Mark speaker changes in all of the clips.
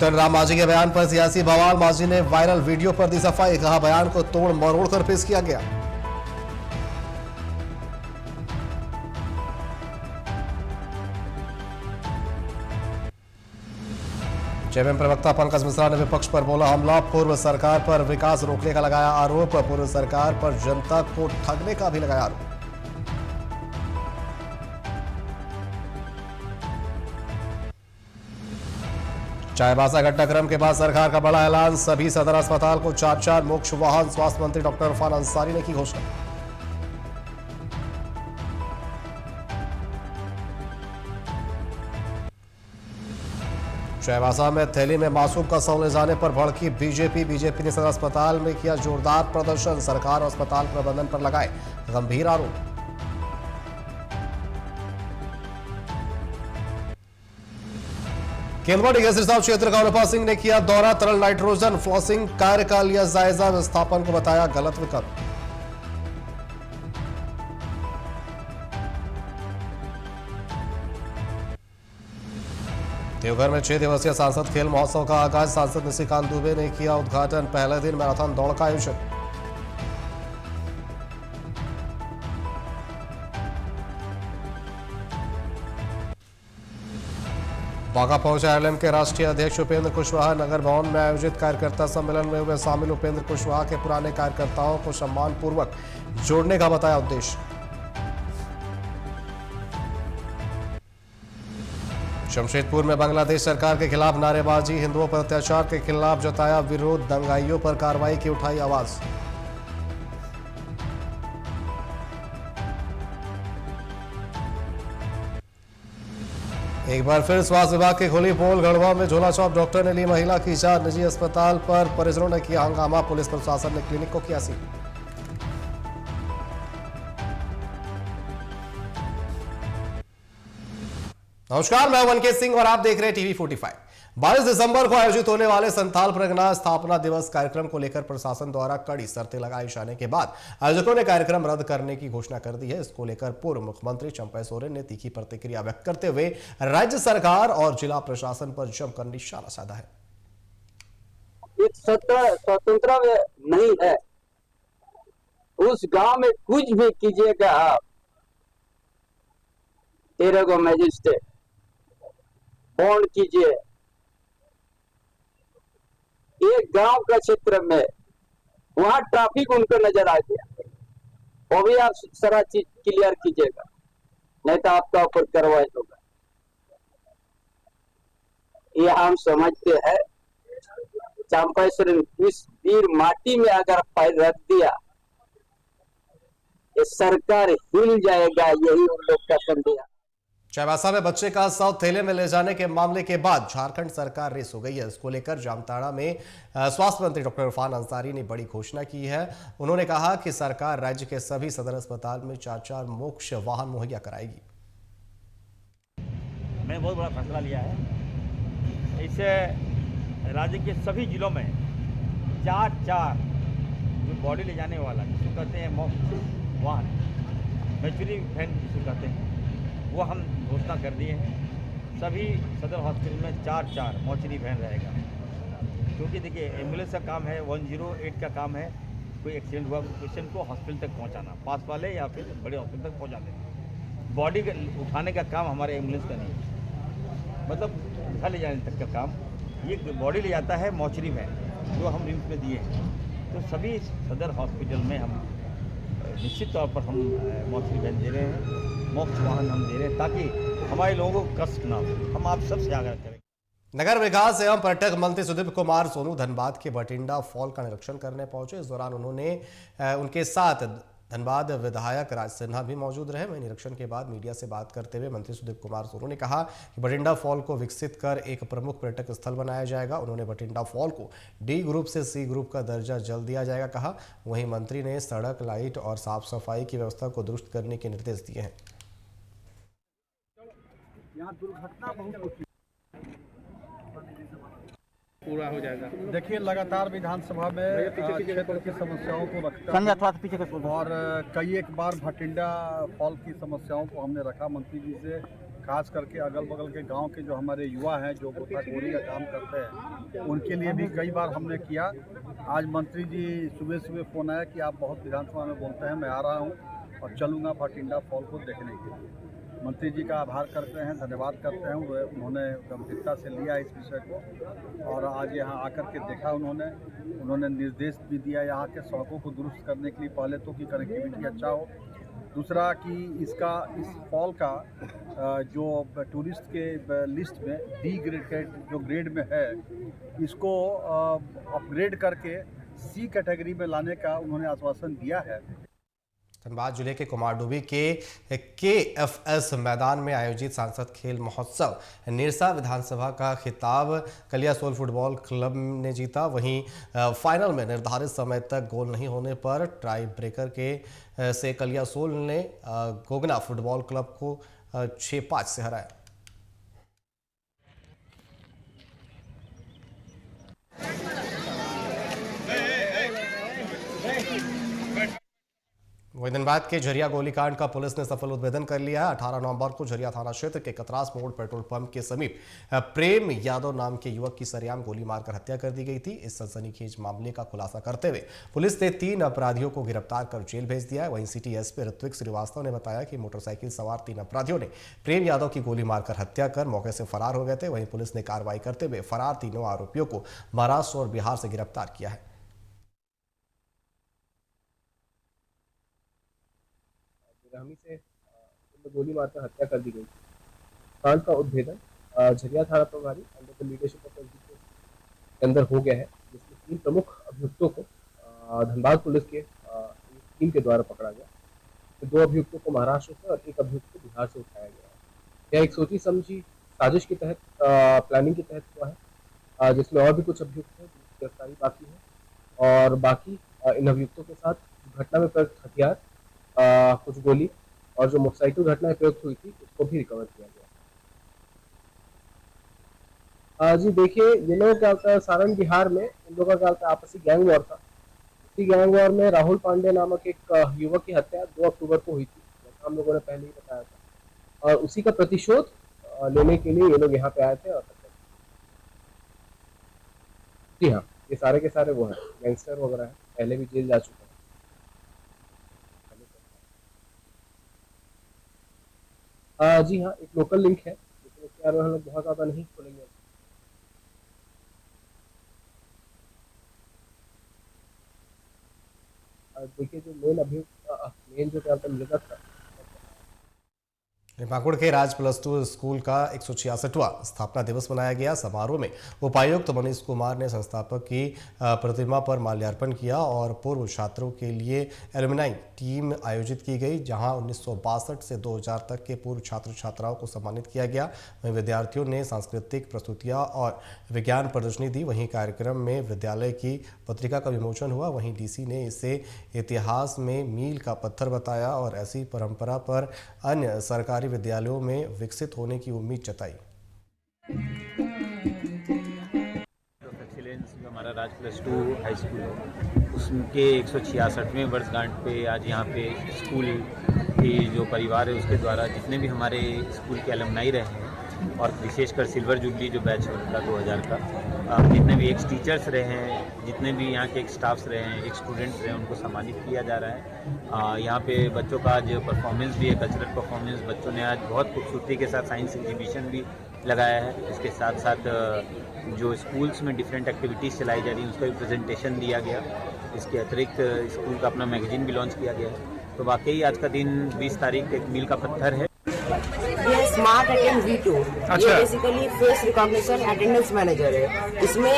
Speaker 1: जीतन राम मांझी के बयान पर सियासी बवाल। मांझी ने वायरल वीडियो पर दी सफाई, कहा बयान को तोड़ मरोड़ कर पेश किया गया। जेएमएम प्रवक्ता पंकज मिश्रा ने विपक्ष पर बोला हमला। पूर्व सरकार पर विकास रोकने का लगाया आरोप। पूर्व सरकार पर जनता को ठगने का भी लगाया आरोप। चाईबासा घटनाक्रम के बाद सरकार का बड़ा ऐलान। सभी सदर अस्पताल को 4-4 मोक्ष वाहन। स्वास्थ्य मंत्री डॉक्टर इरफान अंसारी ने की घोषणा। चाईबासा में थैली में मासूम का शव ले जाने पर भड़की बीजेपी ने सदर अस्पताल में किया जोरदार प्रदर्शन। सरकार और अस्पताल प्रबंधन पर लगाए गंभीर आरोप। केंद्रीय गैस रिसाव क्षेत्र का अनुपा सिंह ने किया दौरा। तरल नाइट्रोजन फ्लॉसिंग कार्य का लिया जायजा। व्यवस्थापन को बताया गलत विकल्प। देवघर में 6 दिवसीय सांसद खेल महोत्सव का आगाज। सांसद निशिकांत दुबे ने किया उद्घाटन। पहले दिन मैराथन दौड़ का आयोजन। बांका पहुंचे आरएलएम के राष्ट्रीय अध्यक्ष उपेंद्र कुशवाहा। नगर भवन में आयोजित कार्यकर्ता सम्मेलन में हुए शामिल। उपेंद्र कुशवाहा के पुराने कार्यकर्ताओं को सम्मान पूर्वक जोड़ने का बताया उद्देश्य। जमशेदपुर में बांग्लादेश सरकार के खिलाफ नारेबाजी। हिंदुओं पर अत्याचार के खिलाफ जताया विरोध। दंगाइयों पर कार्रवाई की उठाई आवाज। एक बार फिर स्वास्थ्य विभाग की खुली पोल। गढ़वा में झोला चौप डॉक्टर ने ली महिला की जान। निजी अस्पताल पर परिजनों ने किया हंगामा। पुलिस प्रशासन ने क्लिनिक को किया सील। नमस्कार, मैं वनकेश सिंह और आप देख रहे हैं टीवी 45। 22 दिसंबर को आयोजित होने वाले संथाल परगना स्थापना दिवस कार्यक्रम को लेकर प्रशासन द्वारा कड़ी शर्तें लगाए जाने के बाद आयोजकों ने कार्यक्रम रद्द करने की घोषणा कर दी है। इसको लेकर पूर्व मुख्यमंत्री चंपई सोरेन ने तीखी प्रतिक्रिया व्यक्त करते हुए राज्य सरकार और जिला प्रशासन पर जमकर निशाना साधा है।
Speaker 2: एक स्वतंत्र नहीं है। उस गांव में कुछ भी कीजिएगा आप, 13 गो मजिस्ट्रेट बॉन्ड कीजिए। एक गांव का क्षेत्र में वहां ट्रैफिक उनको नजर आ गया, वो भी आप सारा चीज क्लियर कीजिएगा, नहीं तो आपका ऊपर कार्रवाई होगा। ये हम समझते हैं चंपई सोरेन इस वीर माटी में अगर पैर रख दिया, ये सरकार हिल जाएगा, यही उन लोग का संदेह।
Speaker 1: चाईबासा में बच्चे का शव थैले में ले जाने के मामले के बाद झारखंड सरकार रेस हो गई है। इसको लेकर जामताड़ा में स्वास्थ्य मंत्री डॉक्टर इरफान अंसारी ने बड़ी घोषणा की है। उन्होंने कहा कि सरकार राज्य के सभी सदर अस्पताल में 4-4 मोक्ष वाहन मुहैया कराएगी।
Speaker 3: मैंने बहुत बड़ा फैसला लिया है। इससे राज्य के सभी जिलों में 4-4 जो बॉडी ले जाने वाला जिसको कहते हैं मोक्ष वाहन, मैचुरी वैन जिसको कहते हैं, वो हम घोषणा कर दिए हैं। सभी सदर हॉस्पिटल में 4-4 मोचरी वैन रहेगा। क्योंकि देखिए एम्बुलेंस का काम है, 108 का काम है, कोई एक्सीडेंट हुआ पेशेंट को हॉस्पिटल तक पहुंचाना, पास वाले या फिर बड़े हॉस्पिटल तक पहुंचा देना। बॉडी उठाने का काम हमारे एम्बुलेंस का नहीं है, मतलब उठा ले जाने तक का काम ये बॉडी ले जाता है मोचरी वैन, जो हम रिम्स में दिए हैं। तो सभी सदर हॉस्पिटल में हम निश्चित तौर पर हम मोचरी वैन दे रहे हैं, मोक्ष वाहन हम दे रहे हैं, ताकि हमारे लोगों को कष्ट ना हो। हम आप सबसे आग्रह करें।
Speaker 1: नगर विकास एवं पर्यटक मंत्री सुदीप कुमार सोनू धनबाद के भटिंडा फॉल का निरीक्षण करने पहुंचे। इस दौरान उनके साथ धनबाद विधायक राज सिन्हा भी मौजूद रहे। वहीं निरीक्षण के बाद मीडिया से बात करते हुए मंत्री सुदीप कुमार सोनू ने कहा कि भटिंडा फॉल को विकसित कर एक प्रमुख पर्यटक स्थल बनाया जाएगा। उन्होंने भटिंडा फॉल को डी ग्रुप से सी ग्रुप का दर्जा जल्द दिया जाएगा कहा। वहीं मंत्री ने सड़क, लाइट और साफ सफाई की व्यवस्था को दुरुस्त करने के निर्देश दिए हैं।
Speaker 4: यहाँ दुर्घटना बहुत पूरा हो जाएगा। देखिए लगातार विधानसभा में क्षेत्र की समस्याओं को रखा और कई एक बार भटिंडा फॉल की समस्याओं को हमने रखा मंत्री जी से खास करके अगल बगल के गांव के जो हमारे युवा हैं जो गोताखोरी का काम करते हैं उनके लिए भी कई बार हमने किया। आज मंत्री जी सुबह सुबह फ़ोन आया कि आप बहुत विधानसभा में बोलते हैं, मैं आ रहा हूं और चलूँगा भटिंडा फॉल को देखने के लिए। मंत्री जी का आभार करते हैं, धन्यवाद करते हैं। उन्होंने गंभीरता से लिया इस विषय को और आज यहाँ आकर के देखा उन्होंने निर्देश भी दिया यहाँ के सड़कों को दुरुस्त करने के लिए, पहले तो कि कनेक्टिविटी अच्छा हो, दूसरा कि इस फॉल का जो टूरिस्ट के लिस्ट में डी ग्रेड के जो ग्रेड में है इसको अपग्रेड करके सी कैटेगरी में लाने का उन्होंने आश्वासन दिया है।
Speaker 1: धनबाद जिले के कुमारडूबी के KFS मैदान में आयोजित सांसद खेल महोत्सव निरसा विधानसभा का खिताब कलियासोल फुटबॉल क्लब ने जीता। वहीं फाइनल में निर्धारित समय तक गोल नहीं होने पर टाई ब्रेकर से कलियासोल ने गोगना फुटबॉल क्लब को 6-5 से हराया। वहीं धनबाद के झरिया गोलीकांड का पुलिस ने सफल उद्भेदन कर लिया। 18 नवंबर को झरिया थाना क्षेत्र के कतरास मोड़ पेट्रोल पंप के समीप प्रेम यादव नाम के युवक की सरेआम गोली मारकर हत्या कर दी गई थी। इस सनसनीखेज मामले का खुलासा करते हुए पुलिस ने 3 अपराधियों को गिरफ्तार कर जेल भेज दिया है। वहीं सिटी एसपी ऋत्विक श्रीवास्तव ने बताया कि मोटरसाइकिल सवार 3 अपराधियों ने प्रेम यादव की गोली मारकर हत्या कर मौके से फरार हो गए थे। वहीं पुलिस ने कार्रवाई करते हुए फरार तीनों आरोपियों को महाराष्ट्र और बिहार से गिरफ्तार किया है।
Speaker 5: बेरहमी से गोली मारकर हत्या कर दी गई। कांड का उद्भेदन झरिया थाना प्रभारी अंडर द लीडरशिप ऑफ के अंदर हो गया है, जिसमें 3 प्रमुख अभियुक्तों को धनबाद पुलिस के टीम के द्वारा पकड़ा गया। तो 2 अभियुक्तों को महाराष्ट्र से और 1 अभियुक्त को बिहार से उठाया गया है। यह एक सोची समझी साजिश के तहत प्लानिंग के तहत हुआ है, जिसमें और भी कुछ अभियुक्त हैं जिनकी गिरफ्तारी बाकी है और बाकी इन अभियुक्तों के साथ घटना में प्रयुक्त हथियार, कुछ गोली और जो मोटरसाइकिल घटना में प्रयुक्त हुई थी उसको भी रिकवर किया गया। जी देखिए, ये लोग क्या होता है, सारण बिहार में इन लोगों का क्या होता है, आपसी गैंग वॉर था। इसी गैंग वॉर में राहुल पांडे नामक एक युवक की हत्या 2 अक्टूबर को हुई थी, जैसा हम लोगों ने पहले ही बताया था, और उसी का प्रतिशोध लेने के लिए ये लोग यहाँ पे आए थे। और जी हाँ, ये सारे के सारे वो हैं गैंगस्टर वगैरह है, पहले भी जेल जा चुके हैं। जी हाँ, एक लोकल लिंक है, लेकिन उसके बारे में हम लोग बहुत ज़्यादा नहीं खोलेंगे। देखिए, जो मेन जो क्या मृतक था,
Speaker 1: पाकुड़ के राज +2 स्कूल का 166वां स्थापना दिवस मनाया गया। समारोह में उपायुक्त मनीष कुमार ने संस्थापक की प्रतिमा पर माल्यार्पण किया और पूर्व छात्रों के लिए एलुमनाई टीम आयोजित की गई, जहां 1962 से 2000 तक के पूर्व छात्र छात्राओं को सम्मानित किया गया। वहीं विद्यार्थियों ने सांस्कृतिक प्रस्तुतियां और विज्ञान प्रदर्शनी दी। वहीं कार्यक्रम में विद्यालय की पत्रिका का विमोचन हुआ। वहीं डीसी ने इसे इतिहास में मील का पत्थर बताया और ऐसी परंपरा पर अन्य सरकारी विद्यालयों में विकसित होने की उम्मीद जताई।
Speaker 6: एक्सीलेंस जो हमारा राज +2 हाई स्कूल है, उसके 166वें वर्षगांठ पे आज यहाँ पे स्कूल की जो परिवार है उसके द्वारा जितने भी हमारे स्कूल के अलमनाई रहे हैं और विशेषकर सिल्वर जुबली जो बैच है उनका 2000 का, जितने भी एक्स टीचर्स रहे हैं, जितने भी यहाँ के एक स्टाफ्स रहे हैं, एक स्टूडेंट्स रहे हैं, उनको सम्मानित किया जा रहा है। यहाँ पे बच्चों का आज परफॉर्मेंस भी है, कल्चरल परफॉर्मेंस। बच्चों ने आज बहुत खूबसूरती के साथ साइंस एग्जीबिशन भी लगाया है। इसके साथ साथ जो स्कूल्स में डिफरेंट एक्टिविटीज़ चलाई जा रही हैं उसका भी प्रेजेंटेशन दिया गया। इसके अतिरिक्त स्कूल का अपना मैगजीन भी लॉन्च किया गया है। तो वाकई आज का दिन 20 तारीख एक मील का पत्थर है।
Speaker 7: ये स्मार्ट अटेंड V2, ये basically face recognition attendance manager है। इसमें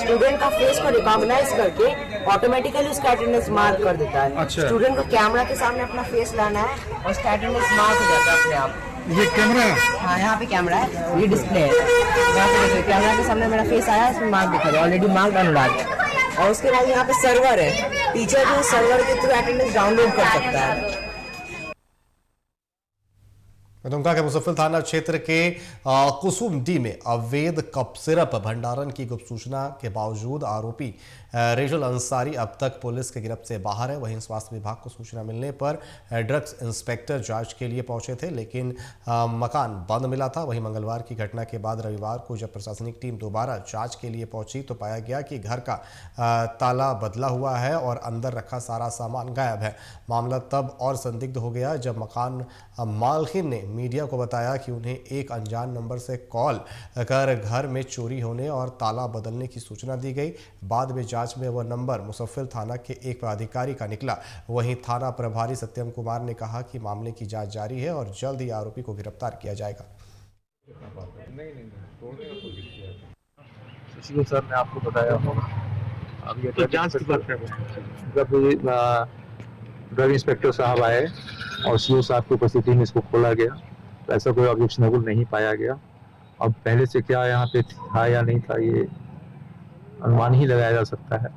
Speaker 7: स्टूडेंट का फेस को रिकॉग्नाइज करके ऑटोमेटिकली उसका अटेंडेंस मार्क कर देता है। स्टूडेंट को कैमरा के सामने अपना फेस लाना है और उसका अटेंडेंस मार्क हो जाता है अपने आप।
Speaker 4: ये कैमरा है?
Speaker 7: हाँ, यहाँ पे कैमरा है, ये डिस्प्ले है। यहाँ पे देखिए, कैमरा के सामने मेरा फेस आया, इसमें मार्क दिखा रहा है, ऑलरेडी मार्क अनुराग है। और उसके बाद यहाँ पे सर्वर है, टीचर जो सर्वर के थ्रू अटेंडेंस डाउनलोड कर सकता है।
Speaker 1: दुमका के मुसफ्फिल थाना क्षेत्र के कुसुमडी में अवैध कप सिरप भंडारण की गुप्त सूचना के बावजूद आरोपी रेजुल अंसारी अब तक पुलिस के गिरफ्त से बाहर है। वहीं स्वास्थ्य विभाग को सूचना मिलने पर ड्रग्स इंस्पेक्टर जांच के लिए पहुंचे थे, लेकिन मकान बंद मिला था। वहीं मंगलवार की घटना के बाद रविवार को जब प्रशासनिक टीम दोबारा जांच के लिए पहुंची तो पाया गया कि घर का ताला बदला हुआ है और अंदर रखा सारा सामान गायब है। मामला तब और संदिग्ध हो गया जब मकान मालकिन ने मीडिया को बताया कि उन्हें एक अनजान नंबर से कॉल कर घर में चोरी होने और ताला बदलने की सूचना दी गई। बाद में जांच में वह नंबर मुसफ्फिल थाना के एक पदाधिकारी का निकला। वहीं थाना प्रभारी सत्यम कुमार ने कहा कि मामले की जांच जारी है और जल्द ही आरोपी को गिरफ्तार किया जाएगा।
Speaker 8: सर ने आपको बताया होगा, अब ये तो जांच की बात कर रहे हैं। ड्रग इंस्पेक्टर साहब आए और सीओ साहब की उपस्थिति में इसको खोला गया तो ऐसा कोई ऑब्जेक्शनेबल नहीं पाया गया। अब पहले से क्या यहाँ पे था या नहीं था ये अनुमान ही लगाया जा सकता है,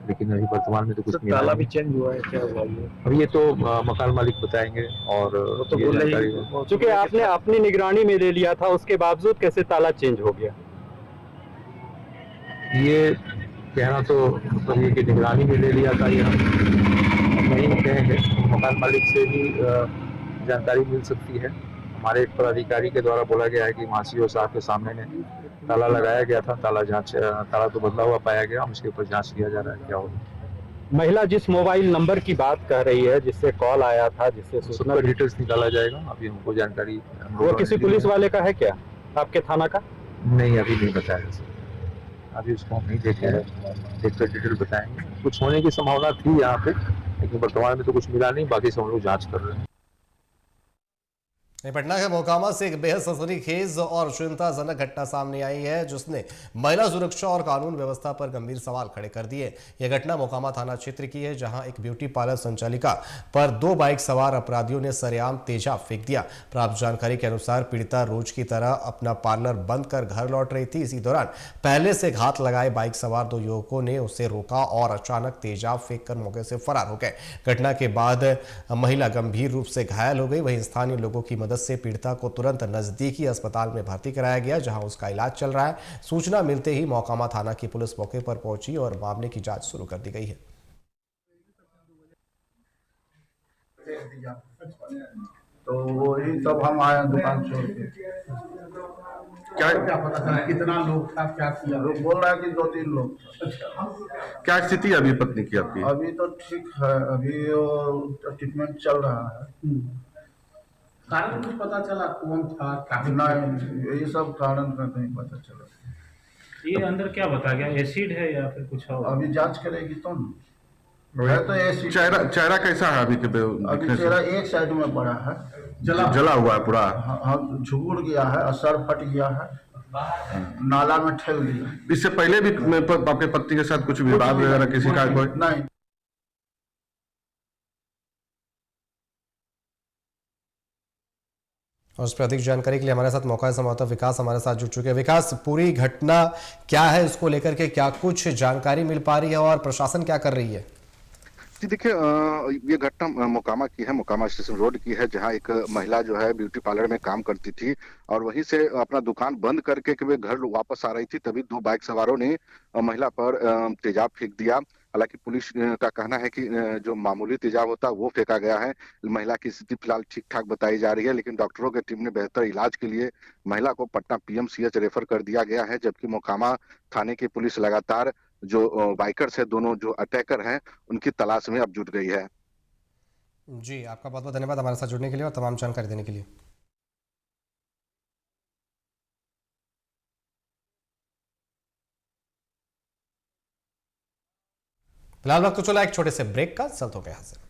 Speaker 8: लेकिन अभी वर्तमान में तो कुछ नहीं। ताला भी चेंज हुआ है, क्या हुआ ये अब ये तो मकान मालिक बताएंगे। और तो
Speaker 9: चूंकि आपने अपनी निगरानी में ले लिया था उसके बावजूद कैसे ताला चेंज हो गया,
Speaker 8: ये कहना तो मतलब ये कि निगरानी में ले लिया था, ये हम नहीं कहेंगे। मकान मालिक से भी जानकारी मिल सकती है। हमारे एक पदाधिकारी के द्वारा बोला गया है कि सीओ साहब के सामने ने ताला लगाया गया था, ताला तो बदला हुआ पाया गया, उसके ऊपर जांच किया जा रहा है क्या होगा।
Speaker 9: महिला जिस मोबाइल नंबर की बात कर रही है जिससे कॉल आया था, जिससे सूचना
Speaker 8: डिटेल्स निकाला जाएगा। अभी हमको जानकारी
Speaker 9: वो किसी पुलिस वाले का है क्या, आपके थाना का?
Speaker 8: नहीं, अभी नहीं बताया सर, अभी उसको हम नहीं देखे हैं, देखकर डिटेल बताएंगे। कुछ होने की संभावना थी यहाँ पे, लेकिन वर्तमान में तो कुछ मिला नहीं, बाकी सब हम लोग जांच कर रहे हैं।
Speaker 1: पटना के मोकामा से एक बेहद सनसनीखेज और चिंताजनक घटना सामने आई है जिसने महिला सुरक्षा और कानून व्यवस्था पर गंभीर सवाल खड़े कर दिए। यह घटना मोकामा थाना क्षेत्र की है, जहां एक ब्यूटी पार्लर संचालिका पर 2 बाइक सवार अपराधियों ने सरेआम तेजाब फेंक दिया। प्राप्त जानकारी के अनुसार पीड़िता रोज की तरह अपना पार्लर बंद कर घर लौट रही थी। इसी दौरान पहले से घात लगाए बाइक सवार 2 युवकों ने उसे रोका और अचानक तेजाब फेंक कर मौके से फरार हो गए। घटना के बाद महिला गंभीर रूप से घायल हो गई। वहीं स्थानीय लोगों की मदद से पीड़िता को तुरंत नजदीकी अस्पताल में भर्ती कराया गया, जहां उसका इलाज चल रहा है। सूचना मिलते ही मोकामा थाना की पुलिस मौके पर पहुंची और मामले की जांच शुरू कर दी गई है।
Speaker 4: तो वही सब हम आए दुकान छोड़ के। क्या पता चला कितना लोग था, क्या किया? लोग बोल रहा है कि 2-3 लोग।
Speaker 10: क्या स्थिति अभी पत्नी की आपकी?
Speaker 4: अभी तो ठीक है, अभी ट्रीटमेंट चल रहा है। कारण कुछ पता चला कौन था? नहीं, ये सब कारण का नहीं पता चला।
Speaker 11: ये अंदर क्या बता गया, एसिड है या फिर कुछ और?
Speaker 4: अभी जांच करेगी तो है तो एसिड।
Speaker 10: चेहरा कैसा है अभी?
Speaker 4: अभी चेहरा एक साइड में पड़ा है,
Speaker 10: जला हुआ है पूरा।
Speaker 4: हाँ, झुकुड़ गया है, सर फट गया है, नाला में ठेल दिया।
Speaker 10: इससे पहले भी आपके पत्नी के साथ कुछ विवाद वगैरह किसी का कोई?
Speaker 4: नहीं।
Speaker 1: और उस पर अधिक जानकारी के लिए हमारे साथ मौका संवाददाता विकास हमारे साथ जुड़ चुके हैं। विकास, पूरी घटना क्या है, इसको लेकर के क्या कुछ जानकारी मिल पा रही है और प्रशासन क्या कर रही है?
Speaker 12: जी देखिए, ये घटना मोकामा की है, मोकामा स्टेशन रोड की है, जहां एक महिला जो है ब्यूटी पार्लर में काम करती थी और वहीं से अपना दुकान बंद करके वे घर वापस आ रही थी, तभी 2 बाइक सवारों ने महिला पर तेजाब फेंक दिया। हालांकि पुलिस का कहना है कि जो मामूली तेजाब होता है वो फेंका गया है। महिला की स्थिति फिलहाल ठीक ठाक बताई जा रही है, लेकिन डॉक्टरों की टीम ने बेहतर इलाज के लिए महिला को पटना पीएमसीएच रेफर कर दिया गया है। जबकि मोकामा थाने की पुलिस लगातार जो बाइकर्स है, दोनों जो अटैकर हैं, उनकी तलाश में अब जुट गई है।
Speaker 1: जी, आपका बहुत बहुत धन्यवाद हमारे साथ जुड़ने के लिए और तमाम जानकारी देने के लिए। फिलहाल वक्त तो चला एक छोटे से ब्रेक का, चलते हो गया हाजिर।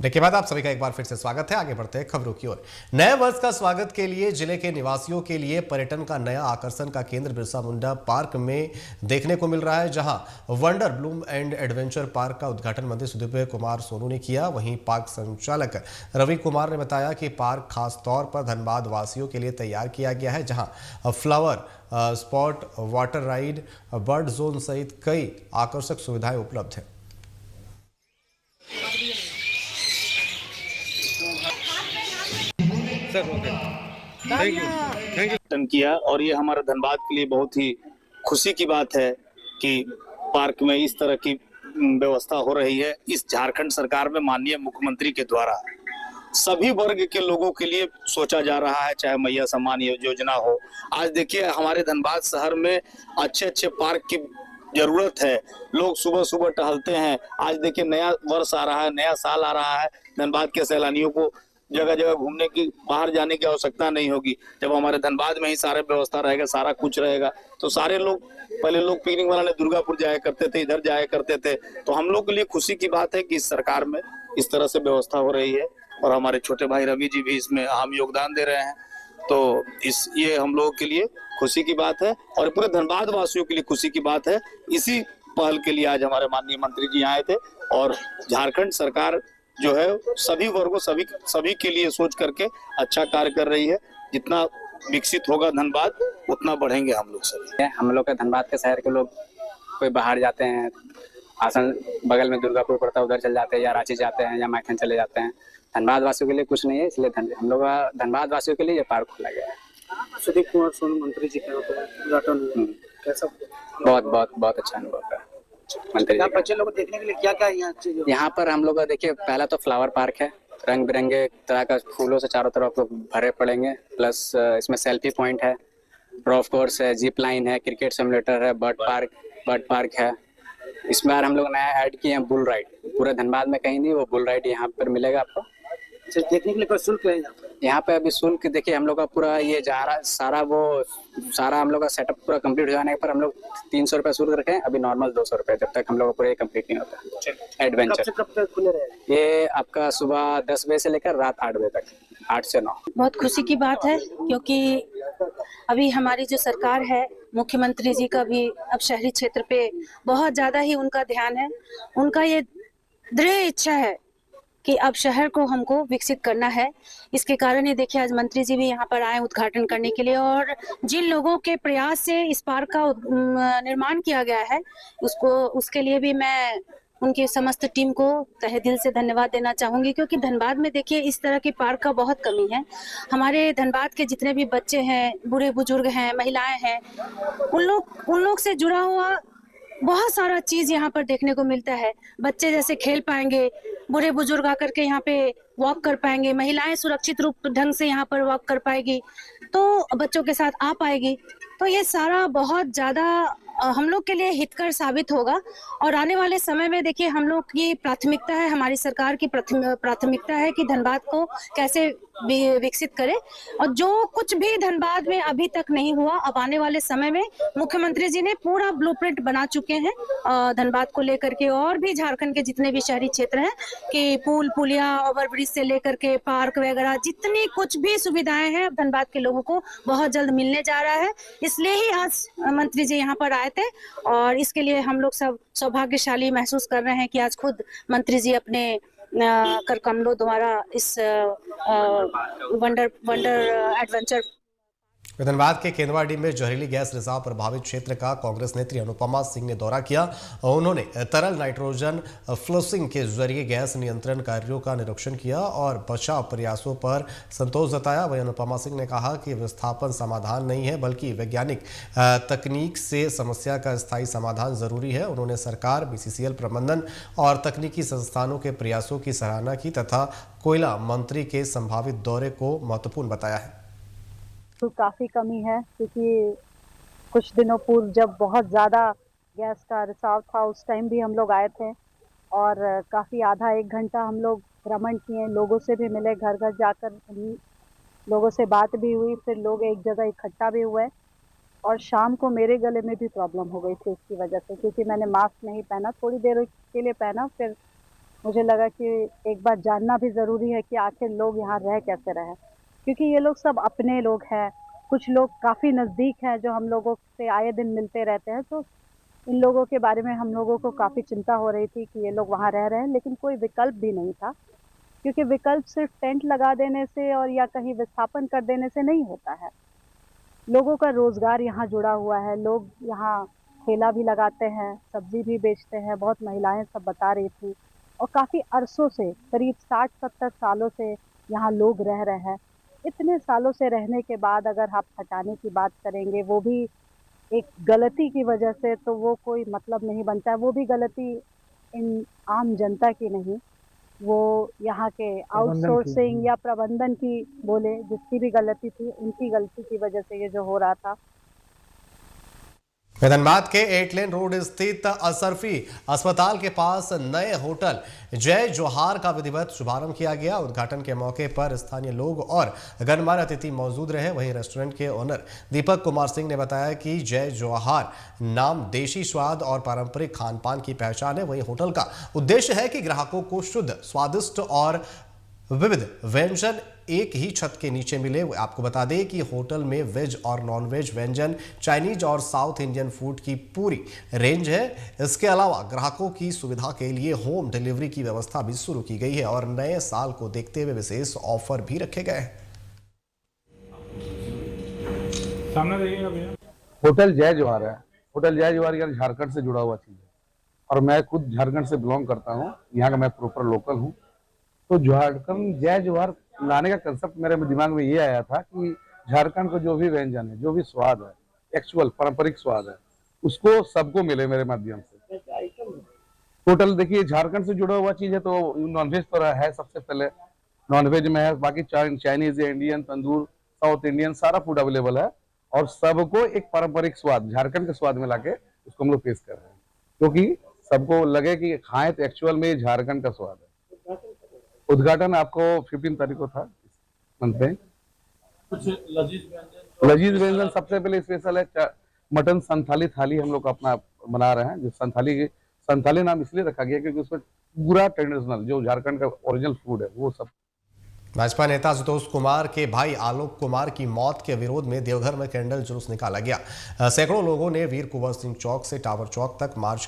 Speaker 1: ब्रेक के बाद आप सभी का एक बार फिर से स्वागत है। आगे बढ़ते हैं खबरों की ओर। नए वर्ष का स्वागत के लिए जिले के निवासियों के लिए पर्यटन का नया आकर्षण का केंद्र बिरसा मुंडा पार्क में देखने को मिल रहा है, जहां wonder Bloom and adventure park का उद्घाटन मंत्री सुदीप कुमार सोनू ने किया। वहीं पार्क संचालक रवि कुमार ने बताया कि पार्क खास तौर पर धनबाद वासियों के लिए तैयार किया गया है, जहाँ flower spot, water ride, bird zone सहित कई आकर्षक सुविधाएं उपलब्ध हैं।
Speaker 13: किया और ये हमारे धनबाद के लिए बहुत ही खुशी की बात है कि पार्क में इस तरह की व्यवस्था हो रही है। इस झारखंड सरकार में माननीय मुख्यमंत्री के द्वारा सभी वर्ग के लोगों के लिए सोचा जा रहा है, चाहे मैया सम्मान योजना हो। आज देखिए हमारे धनबाद शहर में अच्छे अच्छे पार्क की जरूरत है। लोग सुबह सुबह टहलते हैं। आज देखिए नया वर्ष आ रहा है, नया साल आ रहा है। धनबाद के सैलानियों को जगह जगह घूमने की, बाहर जाने की आवश्यकता नहीं होगी। जब हमारे धनबाद में ही सारे व्यवस्था रहेगा, सारा कुछ रहेगा, तो सारे लोग, पहले लोग पिकनिक मनाने दुर्गापुर जाया करते थे, इधर जाया करते थे। तो हम लोग के लिए खुशी की बात है कि इस सरकार में इस तरह से व्यवस्था हो रही है और हमारे छोटे भाई रवि जी भी इसमें अहम योगदान दे रहे हैं। तो ये हम लोगों के लिए खुशी की बात है और पूरे धनबाद वासियों के लिए खुशी की बात है। इसी पहल के लिए आज हमारे माननीय मंत्री जी आए थे और झारखंड सरकार जो है सभी वर्गों, सभी के लिए सोच करके अच्छा कार्य कर रही है। जितना विकसित होगा धनबाद, उतना बढ़ेंगे हम लोग सभी।
Speaker 14: हम लोग के धनबाद के शहर के लोग कोई बाहर जाते हैं, आसन बगल में दुर्गापुर पड़ता है, उधर चले जाते हैं, या रांची जाते हैं, या मैथन चले जाते हैं। धनबाद वासियों के लिए कुछ नहीं है, इसलिए हम लोग धनबाद वासियों के लिए ये पार्क खोला गया है।
Speaker 5: सुदीप कुमार सोनू मंत्री जी का उद्घाटन कैसा?
Speaker 14: बहुत अच्छा अनुभव है मंत्री जी।
Speaker 5: बच्चे लोग को देखने के लिए क्या क्या
Speaker 14: यहाँ पर हम लोग देखिए, पहला तो फ्लावर पार्क है, रंग बिरंगे तरह का फूलों से चारों तरफ भरे पड़ेंगे। प्लस इसमें सेल्फी पॉइंट है, रॉफ कोर्स है, जिप लाइन है, क्रिकेट सिमुलेटर है, बर्ड पार्क है। इस बार हम लोग नया ऐड किए हैं बुल राइड। पूरे धनबाद में कहीं नहीं, वो बुल राइड यहाँ पर मिलेगा आपको।
Speaker 5: देखने के लिए कोई शुल्क है
Speaker 14: यहाँ पे? अभी शुल्क देखिए, हम लोग का पूरा ये सारा हम लोग का सेटअप पूरा कंप्लीट हो जाने पर हम लोग 300 रुपये शुल्क रखें। अभी नॉर्मल 200 रुपये, जब तक हम लोग का पूरा कंप्लीट नहीं होता। एडवेंचर
Speaker 5: कब तक खुले रहेगा?
Speaker 14: ये आपका सुबह 10 बजे से लेकर रात 8 बजे तक, 8 से 9।
Speaker 15: बहुत खुशी की बात है क्योंकि अभी हमारी जो सरकार है, मुख्यमंत्री जी का भी अब शहरी क्षेत्र पे बहुत ज़्यादा ही उनका ध्यान है। उनका ये दृढ़ इच्छा है कि अब शहर को हमको विकसित करना है। इसके कारण ही देखिए आज मंत्री जी भी यहाँ पर आए उद्घाटन करने के लिए, और जिन लोगों के प्रयास से इस पार्क का निर्माण किया गया है उसके लिए भी मैं उनकी समस्त टीम को तहे दिल से धन्यवाद देना चाहूँगी। क्योंकि धनबाद में देखिए इस तरह के पार्क का बहुत कमी है। हमारे धनबाद के जितने भी बच्चे हैं, बूढ़े बुजुर्ग हैं, महिलाएं हैं, उन लोग से जुड़ा हुआ बहुत सारा चीज़ यहाँ पर देखने को मिलता है। बच्चे जैसे खेल पाएंगे, बूढ़े बुजुर्ग आकर के यहाँ पे वॉक कर पाएंगे, महिलाएं सुरक्षित रूप ढंग से यहाँ पर वॉक कर पाएगी, तो बच्चों के साथ आ पाएगी। तो ये सारा बहुत ज़्यादा हम लोग के लिए हितकर साबित होगा। और आने वाले समय में देखिए हम लोग की प्राथमिकता है, हमारी सरकार की प्राथमिकता है कि धनबाद को कैसे विकसित करे। और जो कुछ भी धनबाद में अभी तक नहीं हुआ, अब आने वाले समय में मुख्यमंत्री जी ने पूरा ब्लूप्रिंट बना चुके हैं धनबाद को लेकर के, और भी झारखंड के जितने भी शहरी क्षेत्र हैं कि पुल पुलिया, ओवरब्रिज से लेकर के पार्क वगैरह, जितनी कुछ भी सुविधाएं हैं धनबाद के लोगों को बहुत जल्द मिलने जा रहा है। इसलिए ही आज मंत्री जी यहाँ पर आए थे और इसके लिए हम लोग सब सौभाग्यशाली महसूस कर रहे हैं कि आज खुद मंत्री जी अपने कर कमलों द्वारा इस वंडर एडवेंचर।
Speaker 1: धनबाद के केंदवाडी में जहरीली गैस रिसाव प्रभावित क्षेत्र का कांग्रेस नेत्री अनुपमा सिंह ने दौरा किया। उन्होंने तरल नाइट्रोजन फ्लशिंग के जरिए गैस नियंत्रण कार्यों का निरीक्षण किया और बचाव प्रयासों पर संतोष जताया। वहीं अनुपमा सिंह ने कहा कि विस्थापन समाधान नहीं है, बल्कि वैज्ञानिक तकनीक से समस्या का स्थायी समाधान जरूरी है। उन्होंने सरकार, बीसीसीएल प्रबंधन और तकनीकी संस्थानों के प्रयासों की सराहना की तथा कोयला मंत्री के संभावित दौरे को महत्वपूर्ण बताया है।
Speaker 16: तो काफ़ी कमी है क्योंकि कुछ दिनों पूर्व जब बहुत ज़्यादा गैस का रिसाव था उस टाइम भी हम लोग आए थे और काफ़ी आधा एक घंटा हम लोग भ्रमण किए, लोगों से भी मिले, घर घर जाकर लोगों से बात भी हुई, फिर लोग एक जगह इकट्ठा भी हुए। और शाम को मेरे गले में भी प्रॉब्लम हो गई थी इसकी वजह से, क्योंकि मैंने मास्क नहीं पहना, थोड़ी देर के लिए पहना, फिर मुझे लगा कि एक बार जानना भी ज़रूरी है कि आखिर लोग यहाँ रह कैसे रहे, क्योंकि ये लोग सब अपने लोग हैं। कुछ लोग काफ़ी नज़दीक हैं जो हम लोगों से आए दिन मिलते रहते हैं, तो इन लोगों के बारे में हम लोगों को काफ़ी चिंता हो रही थी कि ये लोग वहाँ रह रहे हैं, लेकिन कोई विकल्प भी नहीं था, क्योंकि विकल्प सिर्फ टेंट लगा देने से और या कहीं विस्थापन कर देने से नहीं होता है। लोगों का रोज़गार यहाँ जुड़ा हुआ है, लोग यहाँ ठेला भी लगाते हैं, सब्जी भी बेचते हैं, बहुत महिलाएं सब बता रही थी, और काफ़ी अरसों से, करीब 60-70 सालों से यहाँ लोग रह रहे हैं। इतने सालों से रहने के बाद अगर आप हटाने की बात करेंगे, वो भी एक गलती की वजह से, तो वो कोई मतलब नहीं बनता है। वो भी गलती इन आम जनता की नहीं, वो यहाँ के आउटसोर्सिंग या प्रबंधन की बोले, जिसकी भी गलती थी, उनकी गलती की वजह से ये जो हो रहा था।
Speaker 1: धनबाद के 8 लेन रोड स्थित असरफी अस्पताल के पास नए होटल जय जोहार का विधिवत शुभारंभ किया गया। उद्घाटन के मौके पर स्थानीय लोग और गणमान्य अतिथि मौजूद रहे। वहीं रेस्टोरेंट के ओनर दीपक कुमार सिंह ने बताया कि जय जोहार नाम देशी स्वाद और पारंपरिक खान पान की पहचान है। वहीं होटल का उद्देश्य है कि ग्राहकों को शुद्ध, स्वादिष्ट और विविध व्यंजन एक ही छत के नीचे मिले। आपको बता दें कि होटल में वेज और नॉन वेज व्यंजन, चाइनीज और साउथ इंडियन फूड की पूरी रेंज है। इसके अलावा ग्राहकों की सुविधा के लिए होम डिलीवरी की व्यवस्था भी शुरू की गई है और नए साल को देखते हुए विशेष ऑफर भी रखे गए हैं।
Speaker 17: सामने देखिएगा भैया,
Speaker 18: होटल जय जोहार है। होटल जय जोहार यार झारखंड से जुड़ा हुआ चीज है और मैं खुद झारखंड से बिलोंग करता हूँ। यहाँ का मैं प्रॉपर लोकल हूँ। तो झारखंड जय जोहार लाने का कंसेप्ट मेरे दिमाग में ये आया था कि झारखंड को जो भी व्यंजन है, जो भी स्वाद है, एक्चुअल पारंपरिक स्वाद है, उसको सबको मिले मेरे माध्यम से। होटल देखिए झारखंड से जुड़ा हुआ चीज है, तो नॉनवेज तो है सबसे पहले, नॉनवेज में है, बाकी चाइनीज, इंडियन, तंदूर, साउथ इंडियन सारा फूड अवेलेबल है और सबको एक पारंपरिक स्वाद, झारखंड के स्वाद में लाके उसको हम लोग पेश कर रहे हैं, क्योंकि सबको लगे कि खाएं तो एक्चुअल में झारखंड का स्वाद है। उद्घाटन आपको 15 तारीख को था मंथ में।
Speaker 17: कुछ लजीज
Speaker 18: व्यंजन सबसे पहले स्पेशल है मटन संथाली थाली हम लोग अपना बना रहे हैं। जो संथाली नाम इसलिए रखा गया क्योंकि उसमें पूरा ट्रेडिशनल जो झारखंड का ओरिजिनल फूड है वो सब।
Speaker 1: भाजपा नेता आशुतोष कुमार के भाई आलोक कुमार की मौत के विरोध में देवघर में कैंडल जुलूस निकाला गया। सैकड़ों लोगों ने वीर कुंवर सिंह चौक से टावर चौक तक मार्च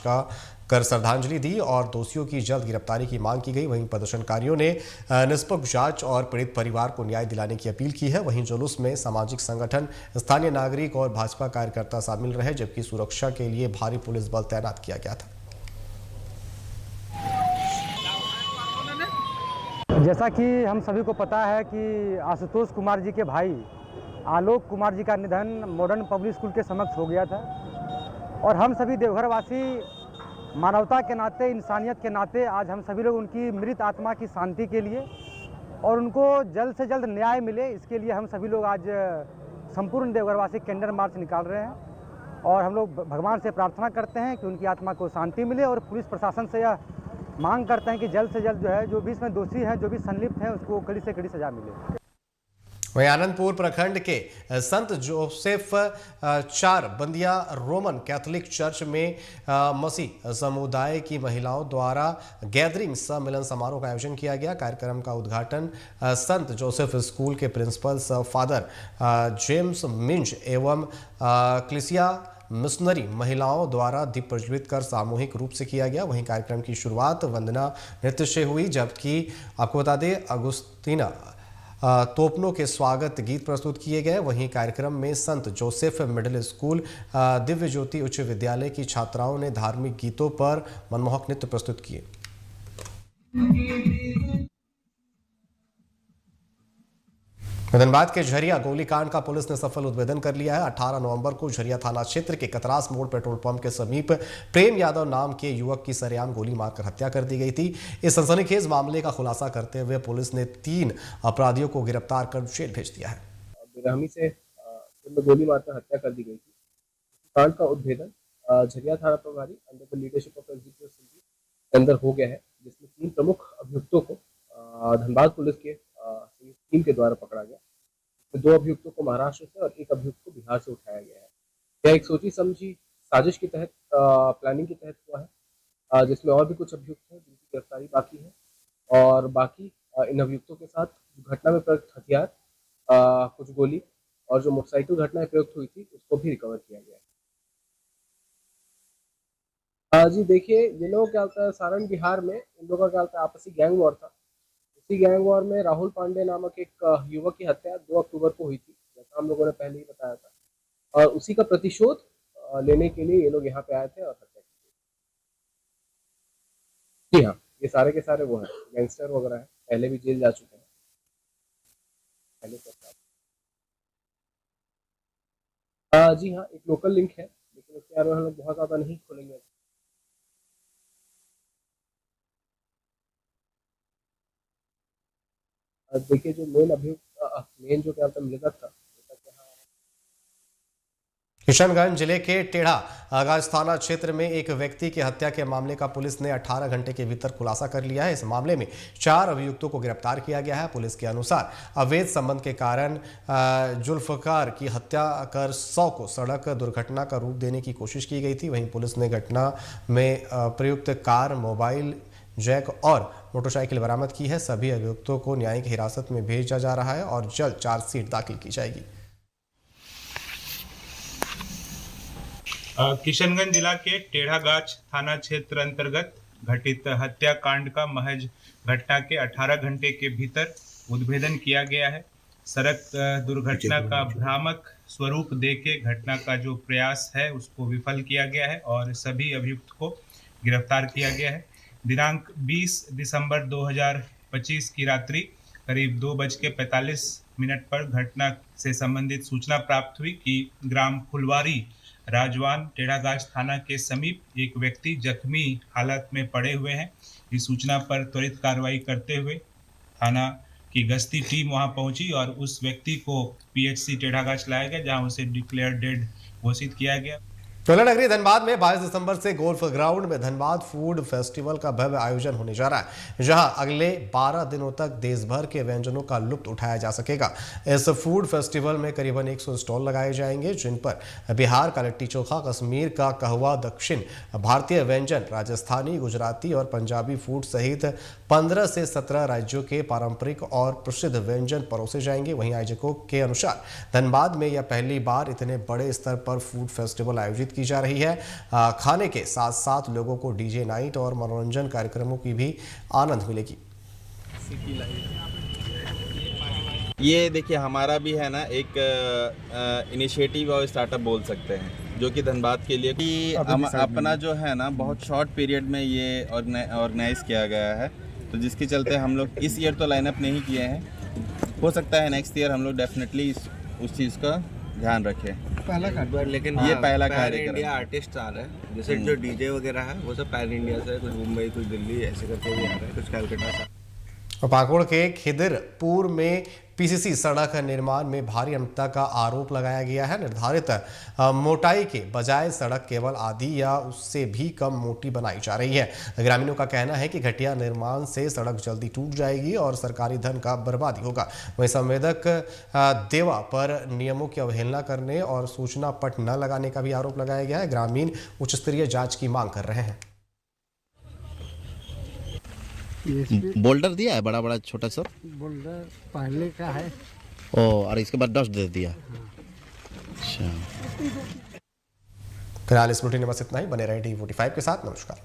Speaker 1: कर श्रद्धांजलि दी और दोषियों की जल्द गिरफ्तारी की मांग की गई। वहीं प्रदर्शनकारियों ने निष्पक्ष जांच और पीड़ित परिवार को न्याय दिलाने की अपील की है। वहीं जुलूस में सामाजिक संगठन, स्थानीय नागरिक और भाजपा कार्यकर्ता शामिल रहे, जबकि सुरक्षा के लिए भारी पुलिस बल तैनात किया गया था।
Speaker 19: जैसा कि हम सभी को पता है कि आशुतोष कुमार जी के भाई आलोक कुमार जी का निधन मॉडर्न पब्लिक स्कूल के समक्ष हो गया था और हम सभी देवघरवासी मानवता के नाते, इंसानियत के नाते आज हम सभी लोग उनकी मृत आत्मा की शांति के लिए और उनको जल्द से जल्द न्याय मिले, इसके लिए हम सभी लोग आज संपूर्ण देवघरवासी कैंडल मार्च निकाल रहे हैं और हम लोग भगवान से प्रार्थना करते हैं कि उनकी आत्मा को शांति मिले और पुलिस प्रशासन से यह मांग करते हैं कि जल्द से जल्द जो है जो भी इसमें दोषी हैं, जो भी संलिप्त हैं, उसको कड़ी से कड़ी सजा मिले।
Speaker 1: वहीं आनंदपुर प्रखंड के संत जोसेफ 4 बंदिया रोमन कैथोलिक चर्च में मसीह समुदाय की महिलाओं द्वारा गैदरिंग सम्मेलन समारोह का आयोजन किया गया। कार्यक्रम का उद्घाटन संत जोसेफ स्कूल के प्रिंसिपल फादर जेम्स मिंज एवं क्लिसिया मिशनरी महिलाओं द्वारा दीप प्रज्वलित कर सामूहिक रूप से किया गया। वहीं कार्यक्रम की शुरुआत वंदना नृत्य से हुई, जबकि आपको बता दें अगुस्तीना तोपनों के स्वागत गीत प्रस्तुत किए गए। वहीं कार्यक्रम में संत जोसेफ मिडिल स्कूल, दिव्य ज्योति उच्च विद्यालय की छात्राओं ने धार्मिक गीतों पर मनमोहक नृत्य प्रस्तुत किए। धनबाद के झरिया गोलीकांड का पुलिस ने सफल उद्भेदन कर लिया है। 18 नवंबर को झरिया थाना क्षेत्र के कतरास मोड़ पेट्रोल पंप के समीप प्रेम यादव नाम के युवक की सरेआम गोली मारकर हत्या कर दी गई थी। इस सनसनीखेज मामले का खुलासा करते हुए पुलिस ने 3 अपराधियों को गिरफ्तार कर जेल भेज दिया है।
Speaker 5: बेरहमी से गोली मारकर हत्या कर दी गई थी। कांड का उद्भेदन झरिया थाना प्रभारी under the leadership of SDPO Sindhi के अंदर हो गया है, जिसमें 3 प्रमुख अभियुक्तों को धनबाद पुलिस के टीम के द्वारा पकड़ा गया। तो 2 अभियुक्तों को महाराष्ट्र से और 1 अभियुक्त को बिहार से उठाया गया है। यह एक सोची समझी साजिश के तहत प्लानिंग के तहत हुआ है, जिसमें और भी कुछ अभियुक्त हैं जिनकी गिरफ्तारी बाकी है। और बाकी इन अभियुक्तों के साथ घटना में प्रयुक्त हथियार, कुछ गोली और जो मोटरसाइकिल घटना में प्रयुक्त हुई थी उसको भी रिकवर किया गया है। जी देखिए, ये लोग क्या होता है, सारण बिहार में इन लोगों का क्या होता है, आपसी गैंग वॉर था। उसी गैंग वॉर में राहुल पांडे नामक एक युवक की हत्या 2 अक्टूबर को हुई थी, जैसा हम लोगों ने पहले ही बताया था। और उसी का प्रतिशोध लेने के लिए ये लोग यहाँ पे आए थे और हत्या की। जी हाँ, ये सारे के सारे वो हैं, गैंगस्टर वगैरह हैं, पहले भी जेल जा चुके हैं। पहले जी हाँ, एक लोकल लिंक है, लेकिन उसके बारे में हम लोग बहुत ज़्यादा नहीं खोलेंगे। देखिए, जो मेन जो क्या होता है मृतक था,
Speaker 1: किशनगंज जिले के टेढ़ा आगाज थाना क्षेत्र में एक व्यक्ति की हत्या के मामले का पुलिस ने 18 घंटे के भीतर खुलासा कर लिया है। इस मामले में 4 अभियुक्तों को गिरफ्तार किया गया है। पुलिस के अनुसार अवैध संबंध के कारण जुल्फकार की हत्या कर 100 को सड़क दुर्घटना का रूप देने की कोशिश की गई थी। वहीं पुलिस ने घटना में प्रयुक्त कार, मोबाइल, जैक और मोटरसाइकिल बरामद की है। सभी अभियुक्तों को न्यायिक हिरासत में भेजा जा रहा है और जल्द चार्जशीट दाखिल की जाएगी।
Speaker 20: किशनगंज जिला के टेढ़ागाछ थाना क्षेत्र अंतर्गत घटित हत्याकांड का महज घटना के 18 घंटे के भीतर उद्भेदन किया गया है। सड़क दुर्घटना का भ्रामक स्वरूप देके घटना का जो प्रयास है उसको विफल किया गया है और सभी अभियुक्त को गिरफ्तार किया गया है। दिनांक 20 दिसंबर 2025 की रात्रि करीब 2:45 पर घटना से संबंधित सूचना प्राप्त हुई कि ग्राम फुलवारी राजवान टेढ़ागाछ थाना के समीप एक व्यक्ति जख्मी हालत में पड़े हुए हैं। इस सूचना पर त्वरित कार्रवाई करते हुए थाना की गश्ती टीम वहां पहुंची और उस व्यक्ति को पीएचसी टेढ़ागाछ लाया गया, जहां उसे डिक्लेयर डेड घोषित किया गया।
Speaker 1: चोला नगरी धनबाद में 22 दिसंबर से गोल्फ ग्राउंड में धनबाद फूड फेस्टिवल का भव्य आयोजन होने जा रहा है, जहां अगले 12 दिनों तक देश भर के व्यंजनों का लुत्फ उठाया जा सकेगा। इस फूड फेस्टिवल में करीबन 100 स्टॉल लगाए जाएंगे, जिन पर बिहार का लिट्टी चोखा, कश्मीर का कहवा, दक्षिण भारतीय व्यंजन, राजस्थानी, गुजराती और पंजाबी फूड सहित 15 से 17 राज्यों के पारंपरिक और प्रसिद्ध व्यंजन परोसे जाएंगे। वहीं आयोजकों के अनुसार धनबाद में यह पहली बार इतने बड़े स्तर पर फूड फेस्टिवल आयोजित की जा रही है। खाने के साथ साथ लोगों को डीजे नाइट और मनोरंजन कार्यक्रमों की भी आनंद मिलेगी।
Speaker 21: ये देखिए, हमारा भी है ना एक इनिशिएटिव और स्टार्टअप बोल सकते हैं, जो कि धनबाद के लिए कि अपना जो है ना बहुत शॉर्ट पीरियड में ये ऑर्गेनाइज किया गया है, तो जिसके चलते हम लोग इस ईयर तो लाइनअप नहीं किए हैं। हो सकता है नेक्स्ट ईयर हम लोग डेफिनेटली उस चीज़ का ध्यान रखें।
Speaker 22: पहला कार्यक्रम, लेकिन
Speaker 21: ये पहला
Speaker 22: कार्यक्रम इंडिया आर्टिस्ट आ रहे हैं, जैसे जो डीजे वगैरह है वो सब पैन इंडिया से, कुछ मुंबई, कुछ दिल्ली ऐसे करके भी आ रहे हैं, कुछ कलकत्ता से।
Speaker 1: पाकुड़ के खिदिरपुर में पीसीसी सड़क निर्माण में भारी अनियमितता का आरोप लगाया गया है। निर्धारित मोटाई के बजाय सड़क केवल आधी या उससे भी कम मोटी बनाई जा रही है। ग्रामीणों का कहना है कि घटिया निर्माण से सड़क जल्दी टूट जाएगी और सरकारी धन का बर्बादी होगा। वहीं संवेदक देवा पर नियमों की अवहेलना करने और सूचना पट न लगाने का भी आरोप लगाया गया है। ग्रामीण उच्च स्तरीय जाँच की मांग कर रहे हैं।
Speaker 23: बोल्डर दिया है, बड़ा बड़ा छोटा सा
Speaker 22: बोल्डर पहले का है
Speaker 23: और इसके बाद डस्ट दे दिया। अच्छा,
Speaker 1: फिलहाल इस बुलेटिन में बस इतना ही। बने रहे T45 के साथ। नमस्कार।